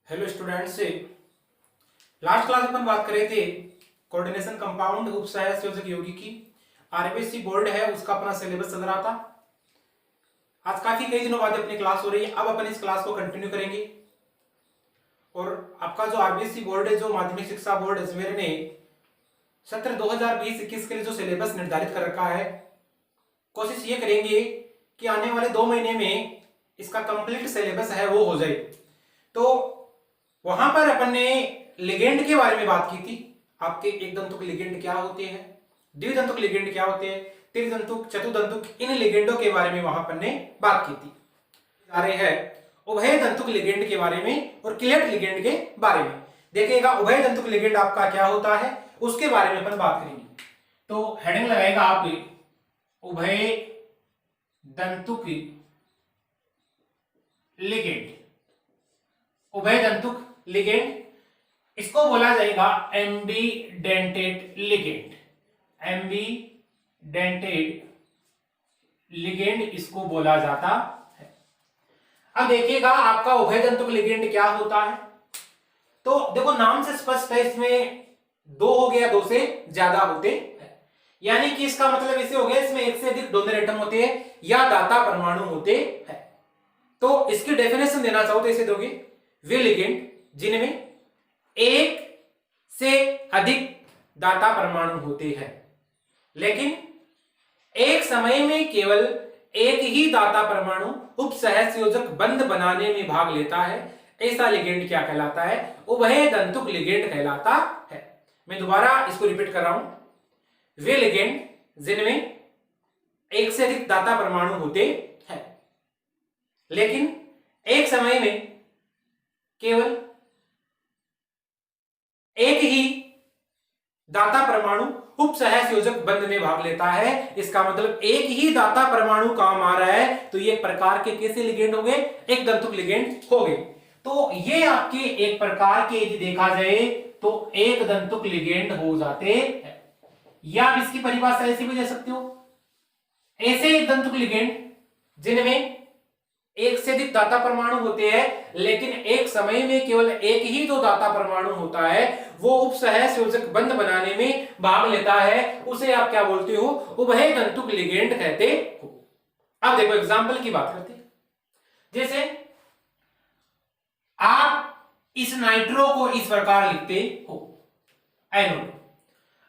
Hello students, last class अपन बात कर रहे थे कोऑर्डिनेशन कंपाउंड उपसहायक संयोजक यौगिक की। आरबीएससी बोर्ड है उसका अपना सिलेबस चल रहा था। आज काफी कई दिनों बाद अपनी क्लास हो रही है। अब अपन इस क्लास को कंटिन्यू करेंगे और आपका जो आरबीएससी बोर्ड है, जो माध्यमिक शिक्षा बोर्ड अजमेर ने सत्र 2020-21 के लिए जो सिलेबस निर्धारित कर रखा है, कोशिश ये करेंगे कि आने वाले 2 महीने में इसका कंप्लीट सिलेबस है वो हो जाए। तो वहां पर अपन ने लिगेंड के बारे में बात की थी। आपके एक दंतुक लिगेंड क्या होते हैं, द्विदंतुक लिगेंड क्या होते हैं, त्रिदंतुक, चतुर्दंतुक, इन लिगेंडों के बारे में वहां अपन ने बात की थी। आ रहे हैं उभय दंतुक लिगेंड के बारे में और क्लियट लिगेंड के बारे में। देखिएगा उभय दंतुक लिगेंड आपका क्या होता है उसके बारे में अपन बात करेंगे। तो हेडिंग लगाएगा आप उभय दंतुक लिगेंड। उभय दंतुक लिगेंड इसको बोला जाएगा एम्बीडेंटेड लिगेंड। एम्बीडेंटेड लिगेंड इसको बोला जाता है। अब देखिएगा आपका उभय दंतुक लिगेंड क्या होता है। तो देखो नाम से स्पष्ट है, इसमें दो हो गया, दो से ज्यादा होते हैं। यानी कि इसका मतलब ऐसे हो गया, इसमें एक से अधिक डोनर एटम होते हैं या दाता परमाणु होते हैं। तो इसकी डेफिनेशन देना चाहो तो इसे दोगे, वे लिगेंड जिनमें एक से अधिक दाता परमाणु होते हैं लेकिन एक समय में केवल एक ही दाता परमाणु उपसहसंयोजक बंध बनाने में भाग लेता है, ऐसा लिगेंड क्या कहलाता है? उभय दंतुक लिगेंड कहलाता है। मैं दोबारा इसको रिपीट कर रहा हूं, वे लिगेंड जिनमें एक से अधिक दाता परमाणु होते हैं लेकिन एक समय में केवल एक ही दाता परमाणु उपसहसंयोजक बंध में भाग लेता है। इसका मतलब एक ही दाता परमाणु काम आ रहा है, तो ये प्रकार के कैसे लिगेंड हो गए? एक दंतुक लिगेंड हो गए। तो ये आपके एक प्रकार के यदि देखा जाए तो एक दंतुक लिगेंड हो जाते हैं। या आप इसकी परिभाषा ऐसी भी दे सकते हो, ऐसे एक दंतुक लिगेंड जिनमें एक से अधिक दाता परमाणु होते हैं लेकिन एक समय में केवल एक ही दो दाता परमाणु होता है, वो उपसहसंयोजक बंध बनाने में भाग लेता है, उसे आप क्या बोलते हो? उभय दंतुक लिगेंड कहते हो। अब देखो एग्जांपल की बात करते हैं। जैसे आप इस नाइट्रो को इस प्रकार लिखते हो, एनोड।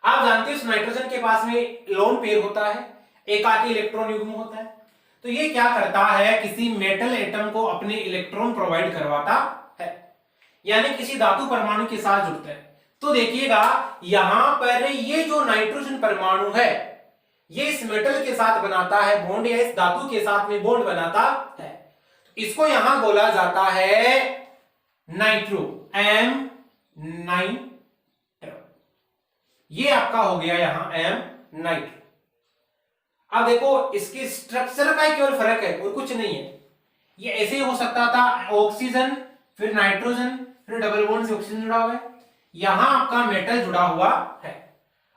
आप जानते हो इस नाइट्रोजन के पास में लोन पेयर होता है, एकाकी इलेक्ट्रॉन युग्म होता है। तो ये क्या करता है? किसी मेटल एटम को अपने इलेक्ट्रॉन प्रोवाइड करवाता है, यानी किसी धातु परमाणु के साथ जुड़ता है। तो देखिएगा यहां पर ये जो नाइट्रोजन परमाणु है ये इस मेटल के साथ बनाता है बॉन्ड, या इस धातु के साथ में बॉन्ड बनाता है। इसको यहां बोला जाता है नाइट्रो, एम नाइट्रो। ये आपका हो गया यहां एम नाइट्रो। अब देखो इसके स्ट्रक्चर का केवल फर्क है और कुछ नहीं है। ये ऐसे ही हो सकता था, ऑक्सीजन फिर नाइट्रोजन फिर डबल बॉन्ड से ऑक्सीजन जुड़ा हुआ है, यहां आपका मेटल जुड़ा हुआ है।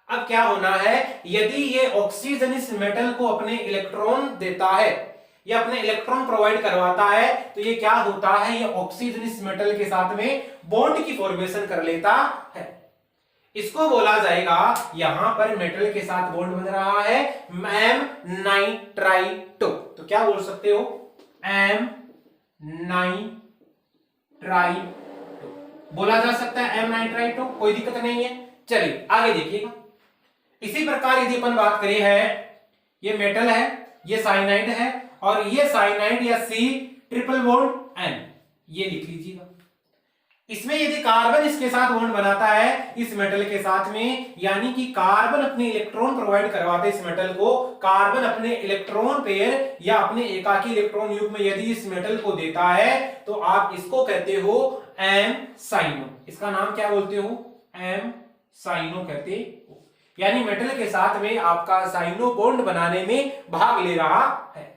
अब क्या होना है, यदि ये ऑक्सीजन इस मेटल को अपने इलेक्ट्रॉन देता है या अपने इलेक्ट्रॉन प्रोवाइड करवाता है, तो ये क्या होता है, ये ऑक्सीजन इस मेटल के साथ में बॉन्ड की फॉर्मेशन कर लेता है। इसको बोला जाएगा, यहां पर मेटल के साथ बॉन्ड बन रहा है एम नाइट्राइटो। तो क्या बोल सकते हो? एम नाइट्राइटो बोला जा सकता है, एम नाइट्राइटो, कोई दिक्कत नहीं है। चलिए आगे देखिएगा। इसी प्रकार यदि अपन बात करें है, ये मेटल है, ये साइनाइड है और ये साइनाइड या सी ट्रिपल बॉन्ड एन, ये लिख लीजिएगा। इसमें यदि कार्बन इसके साथ बॉन्ड बनाता है इस मेटल के साथ में, यानी कि कार्बन अपने इलेक्ट्रॉन प्रोवाइड करवाते इस मेटल को, कार्बन अपने इलेक्ट्रॉन पेयर या अपने एकाकी इलेक्ट्रॉन युग्म में यदि इस मेटल को देता है, तो आप इसको कहते हो एम साइनो। इसका नाम क्या बोलते हो? एम साइनो कहते हो। यानी मेटल के साथ में आपका साइनो बॉन्ड बनाने में भाग ले रहा है।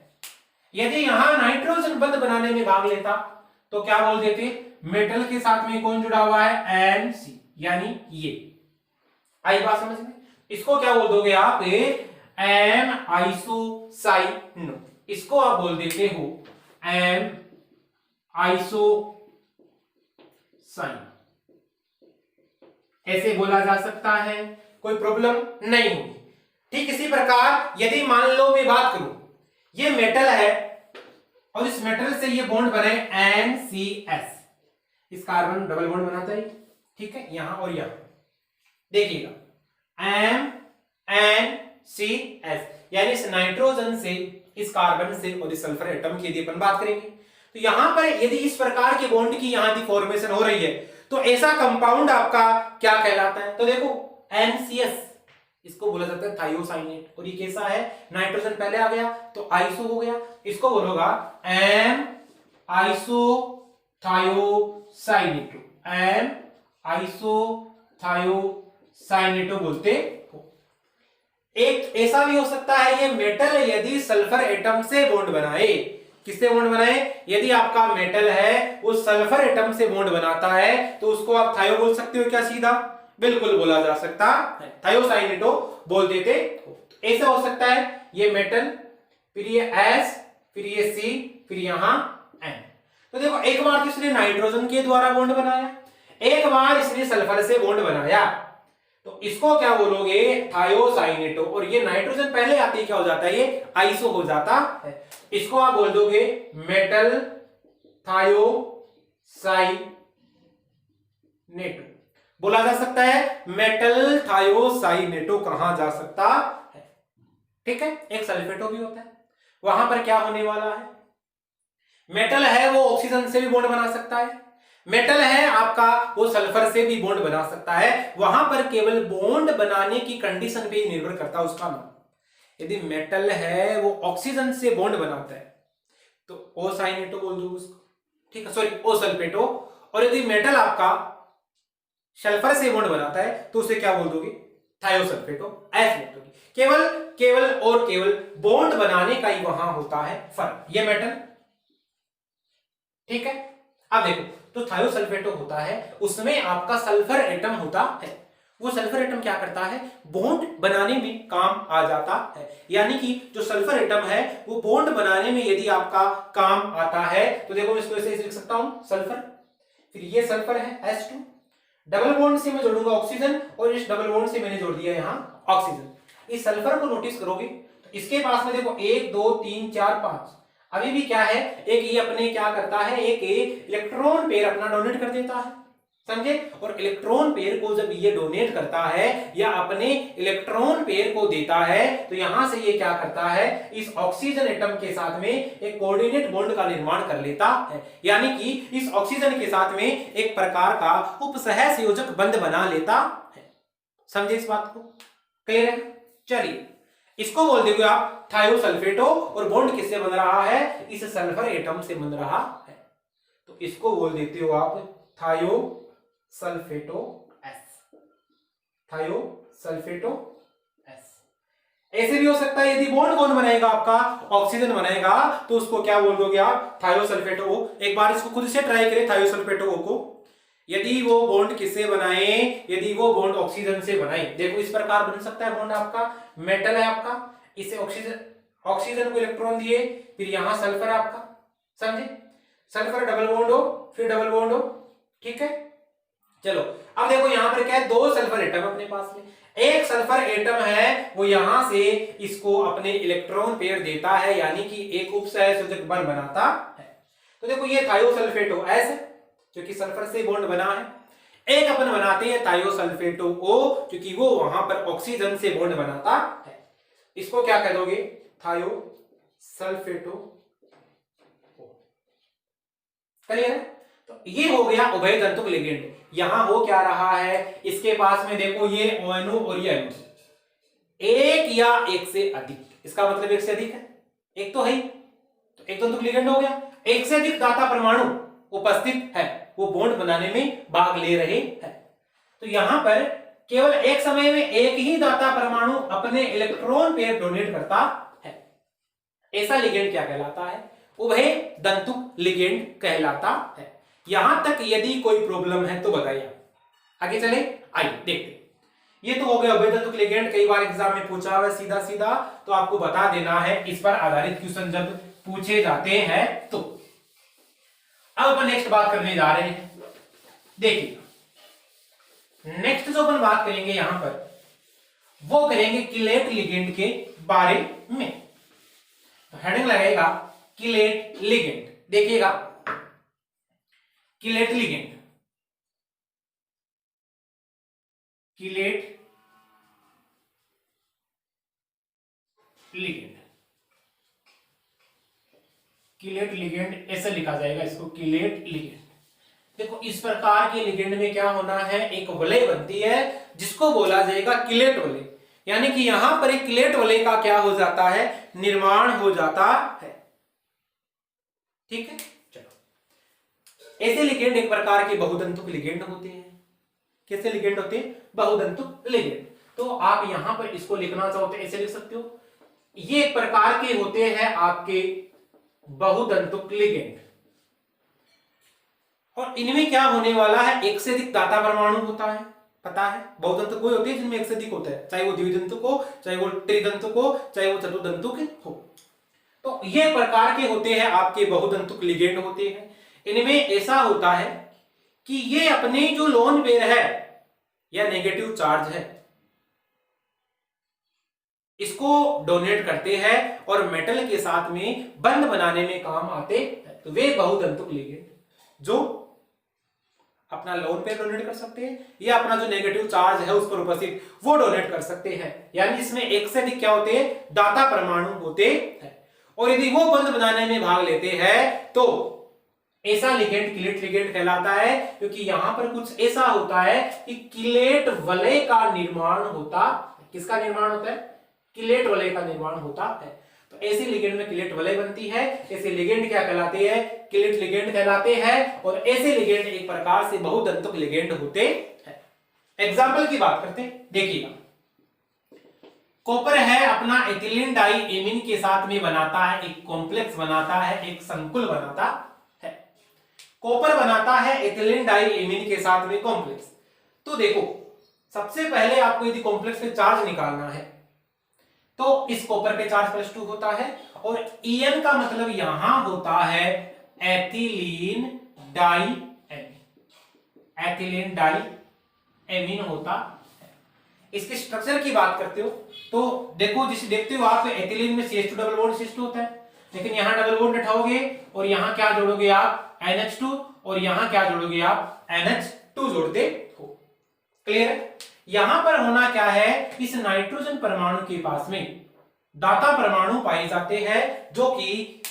यदि यहां नाइट्रोजन बंध बनाने में भाग लेता तो क्या बोल देते? मेटल के साथ में कौन जुड़ा हुआ है? एन सी, यानी ये। आई बात समझ में? इसको क्या बोल दोगे आप? M isocyano. इसको आप बोल देते हो एम आइसो साइन, ऐसे बोला जा सकता है, कोई प्रॉब्लम नहीं होगी। ठीक इसी प्रकार यदि मान लो मैं बात करूं, ये मेटल है और इस मेटल से ये बॉन्ड बने NCS, इस कार्बन डबल बॉन्ड बनाता है, ठीक है, यहां और यहां देखिएगा MnCS, यानी इस नाइट्रोजन से, इस कार्बन से और इस सल्फर एटम की यदि अपन बात करेंगे तो यहां पर यदि इस प्रकार के बॉन्ड की यहां की फॉर्मेशन हो रही है तो ऐसा कंपाउंड आपका क्या कहलाता है? तो देखो NCS, इसको बोला जाता है थायोसाइनेट, और ये कैसा है? नाइट्रोजन पहले आ गया तो आइसो हो गया, इसको बोलोगा एम आइसोथायोसाइनेटो, एम आइसोथायोसाइनेटो बोलते हो। एक ऐसा भी हो सकता है, ये मेटल यदि सल्फर एटम से बॉन्ड बनाए, किससे बॉन्ड बनाए? यदि आपका मेटल है वो सल्फर एटम से बॉन्ड बनाता है तो उसको आप थायो बोल सकते हो क्या? सीधा बिल्कुल बोला जा सकता है, थायोसाइनेटो बोल देते। ऐसा हो सकता है ये मेटल, फिर ये S, फिर ये C, फिर यहां N। तो देखो एक बार तो इसने नाइट्रोजन के द्वारा बॉन्ड बनाया, एक बार इसने सल्फर से बॉन्ड बनाया, तो इसको क्या बोलोगे? थायोसाइनेटो। और ये नाइट्रोजन पहले आते ही क्या हो जाता है? ये आइसो हो जाता है, इसको आप बोल दोगे मेटल थायोसाइनेटो बोला जा सकता है। मेटल थायोसाइनेटो कहा जा सकता है, ठीक है। एक सल्फेटो भी होता है, वहां पर क्या होने वाला है? मेटल है वो ऑक्सीजन से भी बॉन्ड बना सकता है, मेटल है आपका वो सल्फर से भी बॉन्ड बना सकता है, वहां पर केवल बॉन्ड बनाने की कंडीशन पे ही निर्भर करता है उसका नाम। यदि मेटल है वो ऑक्सीजन से बॉन्ड बनाता है तो ओ साइनेटो बोल दो उसको, ठीक है, सॉरी ओ सल्फेटो। और यदि मेटल आपका सल्फर से बॉन्ड बनाता है तो उसे क्या बोल दोगे? थायोसल्फेटो, ऐसे बोल दोगे। केवल केवल और केवल बॉन्ड बनाने का ही वहां होता है फर्क, ये मेटल, ठीक है। अब देखो तो थायोसल्फेटो होता है, उसमें आपका सल्फर एटम होता है, वो सल्फर एटम क्या करता है? बॉन्ड बनाने में काम आ जाता है। यानी कि जो सल्फर एटम है वो बॉन्ड बनाने में यदि आपका काम आता है तो देखो इसको ऐसे लिख सकता हूं सल्फर, फिर ये सल्फर है H2, डबल बॉन्ड से मैं जोड़ूंगा ऑक्सीजन और इस डबल बॉन्ड से मैंने जोड़ दिया यहां ऑक्सीजन। इस सल्फर को नोटिस करोगे तो इसके पास में देखो 1 2 3 4 5, अभी भी क्या है? एक ये अपने क्या करता है? एक इलेक्ट्रॉन पेयर अपना डोनेट कर देता है, समझे। और इलेक्ट्रॉन पेयर को जब ये डोनेट करता है या अपने इलेक्ट्रॉन पेयर को देता है तो यहां से ये क्या करता है? इस ऑक्सीजन एटम के साथ में एक कोऑर्डिनेट बॉन्ड का निर्माण कर लेता है, यानी कि इस ऑक्सीजन के साथ में एक प्रकार का उपसह संयोजक बंध बना लेता है। समझे इस बात को? क्लियर है? चलिए इसको बोल दोगे आप थायोसल्फेटो, और बॉन्ड किससे बन रहा है? इस सल्फर एटम से बन रहा है, तो इसको बोल देते हो आप थायोसल्फेटो S, थायोसल्फेटो S। ऐसे भी हो सकता है यदि बॉन्ड कौन बनाएगा? आपका ऑक्सीजन बनाएगा, तो उसको क्या बोल दोगे आप? थायोसल्फेटो O। एक बार इसको खुद से ट्राई करें थायोसल्फेटो O को, यदि वो बॉन्ड किससे बनाए? यदि वो बॉन्ड ऑक्सीजन से बनाए, देखो इस प्रकार बन सकता है बॉन्ड। आपका मेटल है आपका, इसे ऑक्सीजन को इलेक्ट्रॉन दिए, फिर यहां सल्फर आपका, समझे, सल्फर डबल बॉन्ड हो, फिर डबल बॉन्ड हो, ठीक है। चलो अब देखो यहां पर क्या है? 2 सल्फर एटम अपने पास में, एक सल्फर एटम है वो यहां से इसको अपने इलेक्ट्रॉन पेयर देता है, यानी कि एक उपसहसंयोजक बंध बनाता है। तो देखो ये थायोसल्फेटो S है जो कि सल्फर से बॉन्ड बना है, एक अपन बनाते हैं थायोसल्फेटो O क्योंकि वो वहां पर ऑक्सीजन से बॉन्ड बनाता है। इसको क्या कह दोगे? थायोसल्फेटो O। क्लियर है? तो ये हो गया उभय तंतुक लिगेंड। यहां हो क्या रहा है? इसके पास में देखो ये ONO और ये NO, एक या एक से अधिक, इसका मतलब एक से अधिक है, एक तो है ही, तो एक तंतुक लिगेंड हो गया। एक से अधिक दाता परमाणु उपस्थित है, वो बॉन्ड बनाने में भाग ले रहे हैं। तो यहां पर केवल एक समय में एक ही दाता परमाणु अपने इलेक्ट्रॉन पेयर डोनेट करता है, ऐसा लिगेंड क्या कहलाता है? उभय तंतुक लिगेंड कहलाता है। यहां तक यदि कोई प्रॉब्लम है तो बताइए, आगे चले, आइए देखते। ये तो हो गया उभय तंतुक लिगेंड, कई बार एग्जाम में पूछा हुआ सीधा सीधा, तो आपको बता देना है इस पर आधारित क्वेश्चन जब पूछे जाते हैं तो। अब अपन नेक्स्ट बात करने जा रहे हैं, देखिए नेक्स्ट जो अपन बात करेंगे यहां पर वो करेंगे किलेट लिगेंड के बारे में। तो हेडिंग लगेगा किलेट लिगेंड। देखिएगा chelate ligand, chelate ligand, chelate ligand ऐसे लिखा जाएगा इसको, किलेट लिगेंड। देखो इस प्रकार के लिगेंड में क्या होना है, एक वलय बनती है जिसको बोला जाएगा किलेट वलय, यानी कि यहां पर एक किलेट वलय का क्या हो जाता है, निर्माण हो जाता है। ठीक है, चलो ऐसे लिगेंड एक प्रकार के बहुतंतुक लिगेंड होते हैं। कैसे लिगेंड होते हैं, बहुतंतुक लिगेंड। तो आप यहां पर इसको लिखना चाहो तो ऐसे लिख सकते हो, ये एक प्रकार के होते हैं आपके बहुतंतुक लिगेंड। और इनमें क्या होने वाला है, एक से अधिक दाता परमाणु होता है। पता है बहुतंतुक कोई होते हैं जिनमें एक से अधिक होता है, चाहे वो द्विदंतुक हो, चाहे वो त्रिदंतुक हो, चाहे वो चतुर्दंतुक हो। तो ये प्रकार के होते हैं आपके बहुदंतुक लिगेंड होते हैं। इनमें ऐसा होता है कि ये अपने जो लोन पेयर है या नेगेटिव चार्ज है इसको डोनेट करते हैं और मेटल के साथ में बंध बनाने में काम आते हैं। तो वे बहुदंतुक लिगेंड जो अपना लोन पेयर डोनेट कर सकते हैं या अपना जो नेगेटिव चार्ज है उस पर उपस्थित वो डोनेट कर सकते हैं, यानी इसमें एक से अधिक क्या होते हैं, दाता परमाणु होते हैं। और यदि वो बंध बनाने में भाग लेते हैं तो ऐसा लिगेंड किलेट लिगेंड कहलाता है, क्योंकि यहां पर कुछ ऐसा होता है कि किलेट वलय का निर्माण होता है। किसका निर्माण होता है, किलेट वलय का निर्माण होता है। तो ऐसे लिगेंड में किलेट वलय बनती है। ऐसे लिगेंड क्या कहलाते हैं, किलेट लिगेंड कहलाते हैं। और ऐसे लिगेंड एक प्रकार से बहुतंतुक लिगेंड होते हैं। एग्जाम्पल की बात करते हैं, देखिएगा कॉपर है अपना एथिलीन डाई एमीन के साथ में बनाता है, एक कॉम्प्लेक्स बनाता है, एक संकुल बनाता है। कॉपर बनाता है एथिलीन डाई एमीन के साथ में कॉम्प्लेक्स। तो देखो सबसे पहले आपको यदि कॉम्प्लेक्स पे चार्ज निकालना है तो इस कॉपर पे चार्ज +2 होता है, और En का मतलब यहां होता है ethylene diamine, ethylene diamine होता है। इसके स्ट्रक्चर की बात करते हो तो देखो, जिसे देखते हो आप एथिलीन में CH2 डबल बॉन्ड CH2 होता है, लेकिन यहां डबल बॉन्ड उठाओगे और यहां क्या जोड़ोगे आप NH2, और यहां क्या जोड़ोगे आप NH2 जोड़ते हो। क्लियर है। यहां पर होना क्या है, इस नाइट्रोजन परमाणु के पास में दाता परमाणु पाए जाते हैं जो कि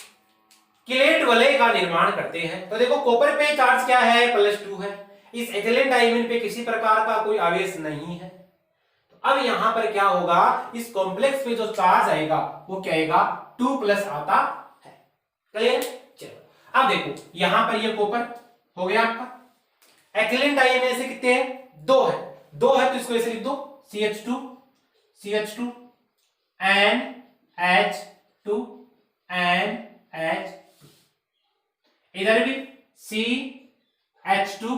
किलेट वलय का निर्माण करते हैं। तो देखो कॉपर पे चार्ज क्या है, +2 है। इस एथिलीन डाइमीन पे किसी प्रकार का कोई आवेश नहीं है। तो अब यहां पर क्या होगा, इस कॉम्प्लेक्स पे जो चार्ज आएगा वो क्या आएगा, 2+ आता है। क्लियर। चलो अब देखो यहां पर ये कॉपर हो गया आपका, एथिलीन डाइमीन से कितने हैं, 2 है। 2 है तो इसको ऐसे लिख दो, CH2 NH2 NH2, इधर भी CH2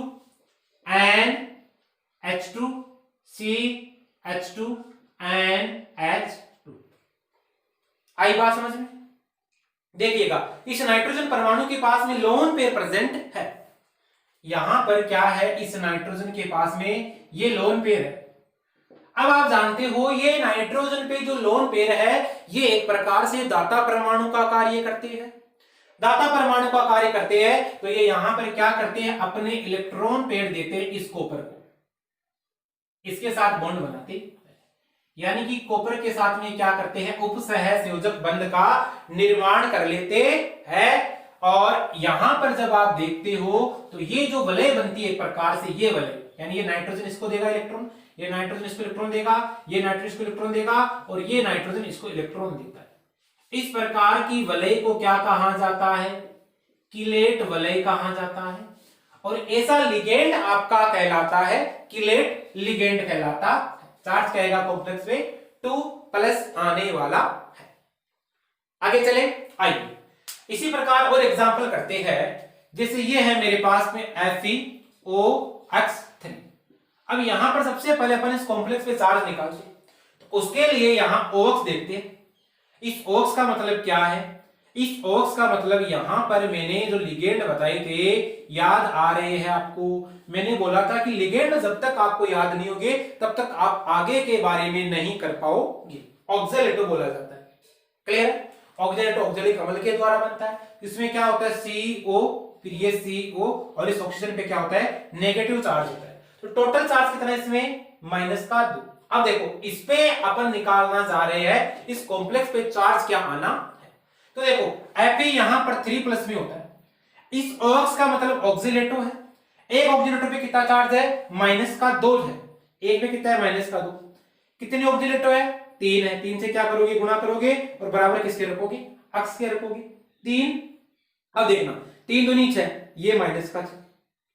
NH2 CH2 NH2। आई बात समझ में। देखिएगा इस नाइट्रोजन परमाणु के पास में लोन पेयर प्रेजेंट है। यहां पर क्या है, इस नाइट्रोजन के पास में ये लोन पेयर है। अब आप जानते हो ये नाइट्रोजन पे जो लोन पेयर है ये एक प्रकार से दाता परमाणु का कार्य करते हैं। दाता परमाणु का कार्य करते हैं तो ये यहां पर क्या करते हैं, अपने इलेक्ट्रॉन पेयर देते हैं इस कॉपर को, इसके साथ बॉन्ड बनाते हैं। यानी कि कॉपर के साथ में क्या करते हैं, उपसह संयोजक बंध का निर्माण कर लेते हैं। और यहां पर जब आप देखते हो तो ये जो वलय बनती है एक प्रकार से, ये वलय यानी ये नाइट्रोजन इसको देगा इलेक्ट्रॉन, ये नाइट्रोजन इसको इलेक्ट्रॉन देगा, ये नाइट्रोजन इसको इलेक्ट्रॉन देगा, और ये नाइट्रोजन इसको इलेक्ट्रॉन देता है। इस प्रकार की वलय को क्या कहा जाता है, किलेट वलय कहा जाता है। और ऐसा लिगेंड आपका कहलाता है किलेट लिगेंड कहलाता है। चार्ज कहेगा कॉम्प्लेक्स में 2+ आने वाला है। आगे चले, आइए इसी प्रकार और एग्जांपल करते हैं। जैसे ये है मेरे पास में FeOX3। अब यहां पर सबसे पहले अपन इस कॉम्प्लेक्स पे चार्ज निकालते हैं, तो उसके लिए यहां OX देखते हैं। इस OX का मतलब क्या है, इस OX का मतलब यहां पर मैंने जो लिगेंड बताए थे याद आ रहे हैं आपको? मैंने बोला था कि लिगेंड जब तक आपको याद नहीं होंगे तब तक आप आगे के बारे में नहीं कर पाओगे। ऑक्जेलेटो बोला जाता है, क्लियर? ऑक्जेलेटो ऑक्जेलिक अम्ल के द्वारा बनता है। इसमें क्या होता है? CO, फिर ये CO और इस ऑक्सीजन पे क्या होता है? नेगेटिव चार्ज होता है। तो टोटल चार्ज कितना है इसमें? -2। अब देखो इस पे अपन निकालना चाह रहे हैं इस कॉम्प्लेक्स पे चार्ज क्या आना है। तो देखो Fe यहां पर 3+ में होता है, इस OX का मतलब ऑक्सीलेटो है। एक ऑक्सीलेटो पे कितना चार्ज है? -2 है। एक पे कितना है? -2। कितने ऑक्सीलेटो है? 3 है। 3 से क्या करोगे? गुणा करोगे और बराबर किसके रखोगे? अक्स के रखोगे। 3। अब देखना 3 दूनी 6, ये -6,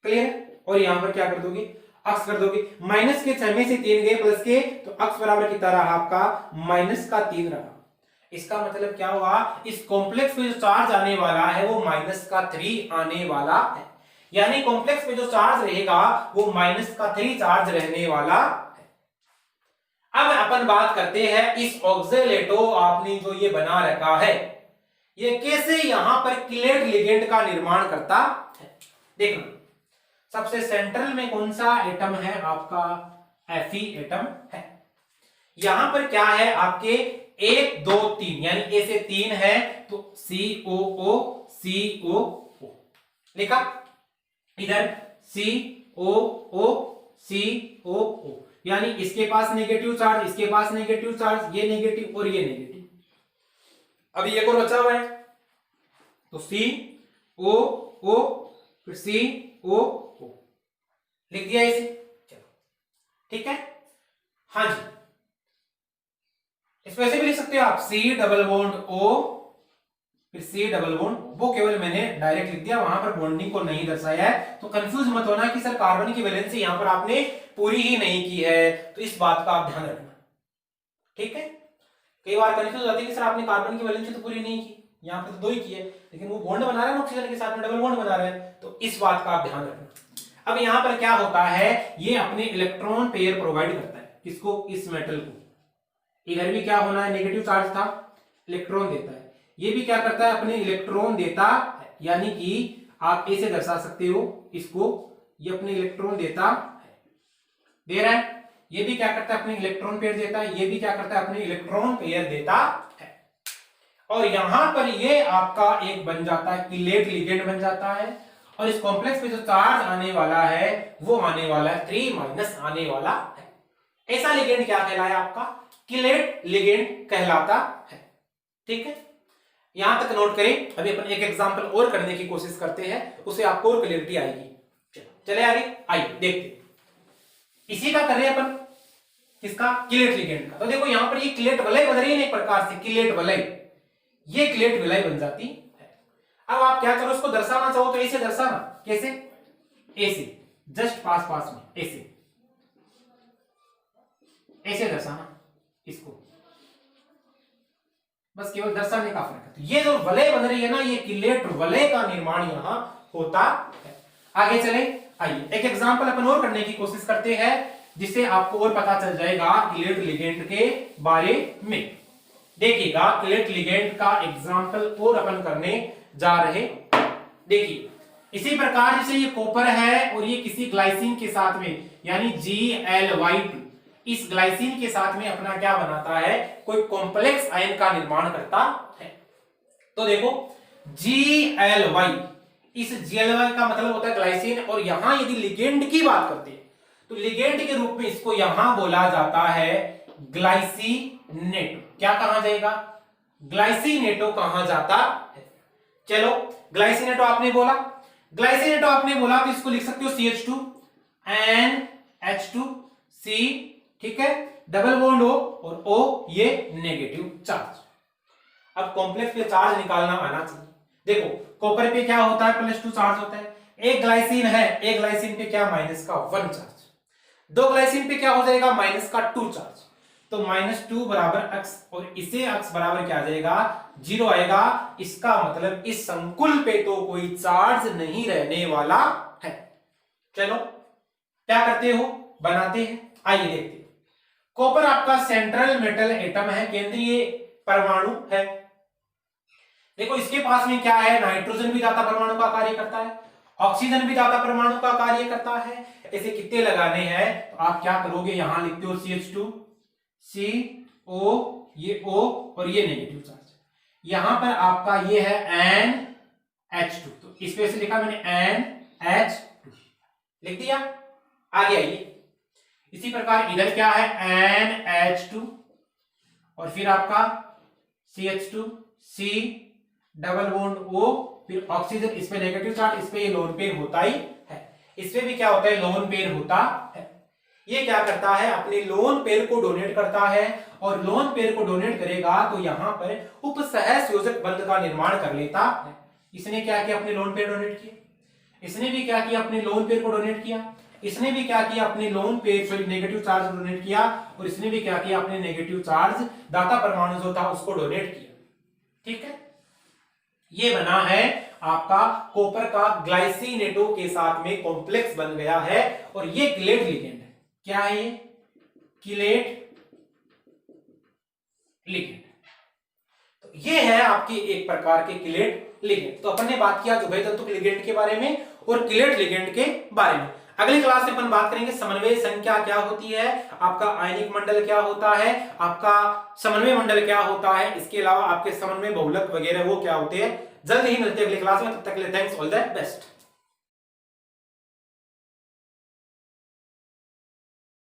क्लियर? और यहां पर क्या कर दोगे? अक्स कर दोगे। माइनस के 6 में से 3 गए प्लस के, तो अक्स बराबर कितना रहा आपका? -3 रहा। इसका मतलब क्या हुआ? इस कॉम्प्लेक्स पे जो चार्ज आने वाला है वो -3 आने वाला है, यानी कॉम्प्लेक्स पे जो चार्ज रहेगा वो -3 चार्ज रहने वाला है। अब अपन बात करते हैं इस ऑक्जेलेटो आपने जो ये बना रखा है ये कैसे यहां पर किलेट लिगेंड का निर्माण करता है। देखना सबसे सेंट्रल में कौन सा एटम है आपका? Fe एटम है। यहां पर क्या है आपके? 1 2 3 यानी ए से 3 है तो COO COO लिखा, इधर COO COO, यानी इसके पास नेगेटिव चार्ज, इसके पास नेगेटिव चार्ज, ये नेगेटिव और ये नेगेटिव। अभी एक और बचा हुआ है तो COO फिर COO लिख दिया इसे, चलो ठीक है। हाँ जी, इसको ऐसे भी लिख सकते हो आप C⋯O फिर C⋯O, वो केवल मैंने डायरेक्ट लिख दिया, वहां पर बॉन्डिंग को नहीं दर्शाया है। तो कंफ्यूज मत होना कि सर कार्बन की वैलेंसी यहां पर आपने पूरी ही नहीं की है, तो इस बात का आप ध्यान रखना, ठीक है। कई बार कंफ्यूज होती है कि सर आपने कार्बन की वैलेंसी तो पूरी नहीं की, यहां पर तो 2 ही की है, लेकिन वो बॉन्ड बना रहा है ऑक्सीजन के साथ में, डबल बॉन्ड बना रहा है, तो इस बात का आप ध्यान रखना। अब यहां पर क्या होता है, ये अपने इलेक्ट्रॉन पेयर प्रोवाइड करता है, किसको? इस मेटल को। इधर भी क्या होना है? नेगेटिव चार्ज था, इलेक्ट्रॉन देता है। ये भी क्या करता है? अपने इलेक्ट्रॉन देता है, यानी कि आप ऐसे दर्शा सकते हो इसको, ये अपने इलेक्ट्रॉन देता है, दे रहा है। ये भी क्या करता है? अपने इलेक्ट्रॉन पेयर देता है। ये भी क्या करता है? अपने इलेक्ट्रॉन पेयर देता है। और यहां पर ये आपका एक बन जाता है किलेट लिगेंड बन जाता है, और इस कॉम्प्लेक्स पे जो चार्ज आने वाला है वो आने वाला है 3- आने वाला है। ऐसा लिगेंड क्या कहलाया आपका? किलेट लिगेंड कहलाता है, ठीक है। यहां तक नोट करें। अभी अपन एक एग्जांपल और करने की कोशिश करते हैं, उससे आपको और क्लियरिटी आएगी। चले आगे, आइए देखते। इसी का कर रहे हैं अपन, किसका? किलेट लिगेंड का। तो देखो यहां पर ये किलेट वलय बन रही है एक प्रकार से, किलेट वलय, ये किलेट विलय बन जाती है। अब आप क्या करो, उसको दर्शाना चाहो तो ऐसे दर्शाना, कैसे? ऐसे, जस्ट पास में ऐसे, ऐसे दर्शाना इसको, बस केवल दर्शाने का फर्क है। तो ये जो वलय बन रही है ना, ये किलेट वलय का निर्माण यहां होता है। आगे चले, आइए एक एग्जांपल अपन और करने की कोशिश करते हैं, जिससे आपको और पता चल जाएगा किलेट लिगेंड के बारे में। देखिएगा किलेट लिगेंड का एग्जांपल और अपन करने जा रहे। देखिए इसी प्रकार जैसे ये कॉपर है और ये किसी ग्लाइसिन के साथ में, यानी Gly2, इस ग्लाइसिन के साथ में अपना क्या बनाता है? कोई कॉम्प्लेक्स आयन का निर्माण करता है। तो देखो Gly, इस Gly का मतलब होता है ग्लाइसिन, और यहां यदि लिगेंड की बात करते हैं तो लिगेंड के रूप में इसको यहां बोला जाता है ग्लाइसिनेटो। क्या कहा जाएगा? ग्लाइसिनेटो कहा जाता है। चलो ग्लाइसिनेटो आपने बोला, ग्लाइसिनेटो आपने बोला तो इसको लिख सकते हो CH2 NH2C, ठीक है, डबल बॉन्ड O और O ये नेगेटिव चार्ज। अब कॉम्प्लेक्स पे चार्ज निकालना आना चाहिए। देखो कॉपर पे क्या होता है? +2 चार्ज होता है। एक ग्लाइसिन है, एक ग्लाइसिन पे क्या? -1 चार्ज। 2 ग्लाइसिन पे क्या हो जाएगा? -2 चार्ज। तो -2 बराबर x, और इसे x बराबर क्या आ जाएगा? 0 आएगा। इसका मतलब इस संकुल पे तो कोई चार्ज नहीं रहने वाला है। चलो क्या करते हो? बनाते हैं, आइए देखते हैं। कॉपर आपका सेंट्रल मेटल एटम है, केंद्रीय परमाणु है। देखो इसके पास में क्या है, नाइट्रोजन भी दाता परमाणु का कार्य करता है, ऑक्सीजन भी दाता परमाणु का कार्य करता है। ऐसे कितने लगाने हैं तो आप क्या करोगे, यहां लिखते हो CH2 CO, ये O और ये नेगेटिव चार्ज, यहां पर आपका ये है NH2, तो इस पे से लिखा मैंने NH2 लिख दिया। आगे आइए, इसी प्रकार इधर क्या है NH2 और फिर आपका CH2 C double bond O, फिर ऑक्सीजन, इस पे नेगेटिव चार्ज, इस पे ये लोन पेयर होता ही है, इस पे भी क्या होता है लोन पेयर होता है। ये क्या करता है, अपने लोन पेयर को डोनेट करता है, और लोन पेयर को डोनेट करेगा तो यहां पर उपसहसंयोजक बंध का निर्माण कर लेता है। इसने क्या किया, अपने लोन पेयर डोनेट किया, इसने भी क्या किया, अपने लोन पेयर को डोनेट किया, इसने भी क्या किया, अपने lone pair sorry negative charge donate किया, और इसने भी क्या किया, अपने नेगेटिव चार्ज दाता परमाणु जो था उसको डोनेट किया। ठीक है, ये बना है आपका कॉपर का ग्लाइसिनेटो के साथ में कॉम्प्लेक्स बन गया है, और ये किलेट लिगेंड है। क्या है ये, किलेट लिगेंड। तो ये है आपकी एक प्रकार के किलेट लिगेंड। तो अपन ने बात किया द्वितीय तंतुक लिगेंड के बारे में और किलेट लिगेंड के बारे में। अगली क्लास में अपन बात करेंगे समन्वय संख्या क्या होती है, आपका आयनिक मंडल क्या होता है, आपका समन्वय मंडल क्या होता है, इसके अलावा आपके समन्वय बहुलक वगैरह वो क्या होते हैं। जल्द ही मिलते हैं अगली क्लास में, तब तक के लिए थैंक्स, ऑल द बेस्ट।